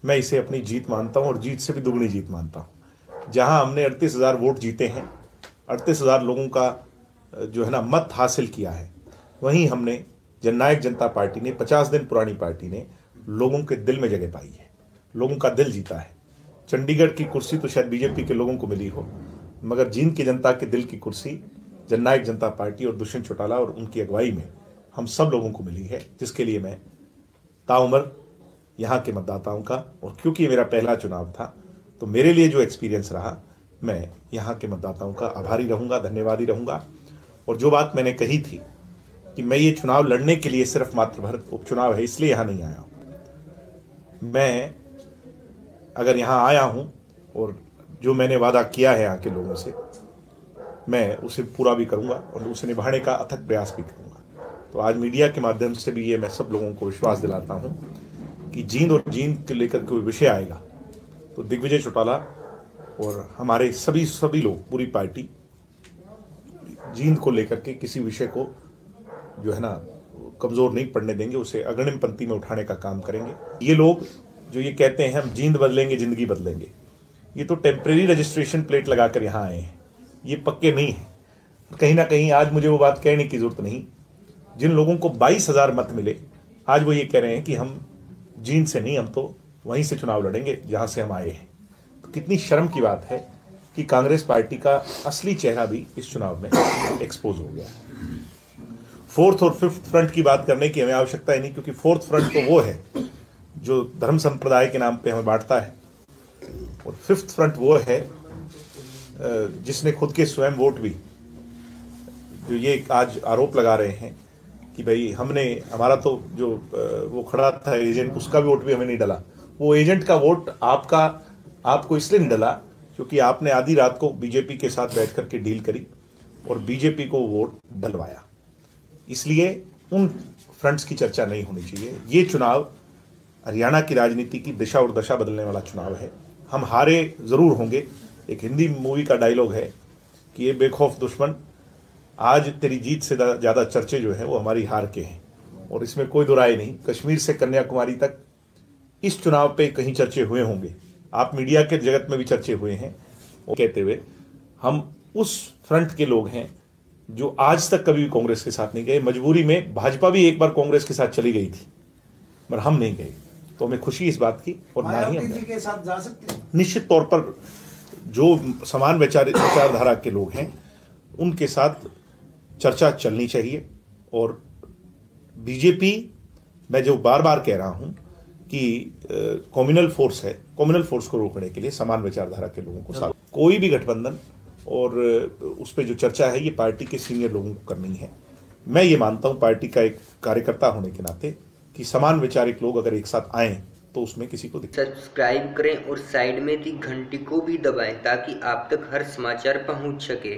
मैं इसे अपनी जीत मानता हूं और जीत से भी दुगनी जीत मानता हूं। जहां हमने 38,000 वोट जीते हैं, 38,000 लोगों का जो है ना मत हासिल किया है, वहीं हमने जननायक जनता पार्टी ने, 50 दिन पुरानी पार्टी ने लोगों के दिल में जगह पाई है, लोगों का दिल जीता है। चंडीगढ़ की कुर्सी तो शायद बीजेपी के लोगों को मिली हो, मगर जींद की जनता के दिल की कुर्सी जननायक जनता पार्टी और दुष्यंत चौटाला और उनकी अगुवाई में हम सब लोगों को मिली है, जिसके लिए मैं ताउम्र यहाँ के मतदाताओं का, और क्योंकि ये मेरा पहला चुनाव था तो मेरे लिए जो एक्सपीरियंस रहा, मैं यहाँ के मतदाताओं का आभारी रहूँगा, धन्यवादी रहूँगा। और जो बात मैंने कही थी कि मैं ये चुनाव लड़ने के लिए सिर्फ मात्र भर उपचुनाव है इसलिए यहाँ नहीं आया हूँ, मैं अगर यहाँ आया हूँ और जो मैंने वादा किया है यहाँ के लोगों से, मैं उसे पूरा भी करूँगा और उसे निभाने का अथक प्रयास भी करूँगा। तो आज मीडिया के माध्यम से भी ये मैं सब लोगों को विश्वास दिलाता हूँ कि जींद और जींद के लेकर कोई विषय आएगा तो दिग्विजय चौटाला और हमारे सभी लोग, पूरी पार्टी जींद को लेकर के किसी विषय को जो है ना कमजोर नहीं पड़ने देंगे, उसे अग्रिम पंक्ति में उठाने का काम करेंगे। ये लोग जो ये कहते हैं हम जींद बदलेंगे, जिंदगी बदलेंगे, ये तो टेम्परेरी रजिस्ट्रेशन प्लेट लगाकर यहाँ आए हैं, ये पक्के नहीं है। कहीं ना कहीं आज मुझे वो बात कहने की जरूरत नहीं। जिन लोगों को 22,000 मत मिले, आज वो ये कह रहे हैं कि हम जींद से नहीं, हम तो वहीं से चुनाव लड़ेंगे जहां से हम आए हैं। तो कितनी शर्म की बात है कि कांग्रेस पार्टी का असली चेहरा भी इस चुनाव में एक्सपोज हो गया है। फोर्थ और फिफ्थ फ्रंट की बात करने की हमें आवश्यकता ही नहीं, क्योंकि फोर्थ फ्रंट तो वो है जो धर्म संप्रदाय के नाम पे हमें बांटता है, और फिफ्थ फ्रंट वो है जिसने खुद के स्वयं वोट भी, जो ये आज आरोप लगा रहे हैं कि भाई हमारा तो जो वो खड़ा था एजेंट, उसका भी वोट भी हमें नहीं डला। वो एजेंट का वोट आपको इसलिए नहीं डला क्योंकि आपने आधी रात को बीजेपी के साथ बैठ करके डील करी और बीजेपी को वोट डलवाया। इसलिए उन फ्रंट्स की चर्चा नहीं होनी चाहिए। ये चुनाव हरियाणा की राजनीति की दिशा और दशा बदलने वाला चुनाव है। हम हारे जरूर होंगे। एक हिंदी मूवी का डायलॉग है कि ये बेखौफ दुश्मन, आज तेरी जीत से ज़्यादा चर्चे जो है वो हमारी हार के हैं, और इसमें कोई दो राय नहीं। कश्मीर से कन्याकुमारी तक इस चुनाव पे कहीं चर्चे हुए होंगे, आप मीडिया के जगत में भी चर्चे हुए हैं। वो कहते हुए हम उस फ्रंट के लोग हैं जो आज तक कभी भी कांग्रेस के साथ नहीं गए। मजबूरी में भाजपा भी एक बार कांग्रेस के साथ चली गई थी, पर हम नहीं गए, तो हमें खुशी इस बात की। और ना ही हम के साथ जा सकते हैं। निश्चित तौर पर जो समान विचारधारा के लोग हैं उनके साथ चर्चा चलनी चाहिए। और बीजेपी, मैं जो बार बार कह रहा हूं कि कम्युनल फोर्स है, कम्युनल फोर्स को रोकने के लिए समान विचारधारा के लोगों को साथ, कोई भी गठबंधन और उस पर जो चर्चा है ये पार्टी के सीनियर लोगों को करनी है। मैं ये मानता हूं पार्टी का एक कार्यकर्ता होने के नाते कि समान विचारिक लोग अगर एक साथ आए तो उसमें किसी को सब्सक्राइब करें और साइड में दी घंटी को भी दबाएं ताकि आप तक हर समाचार पहुंच सके।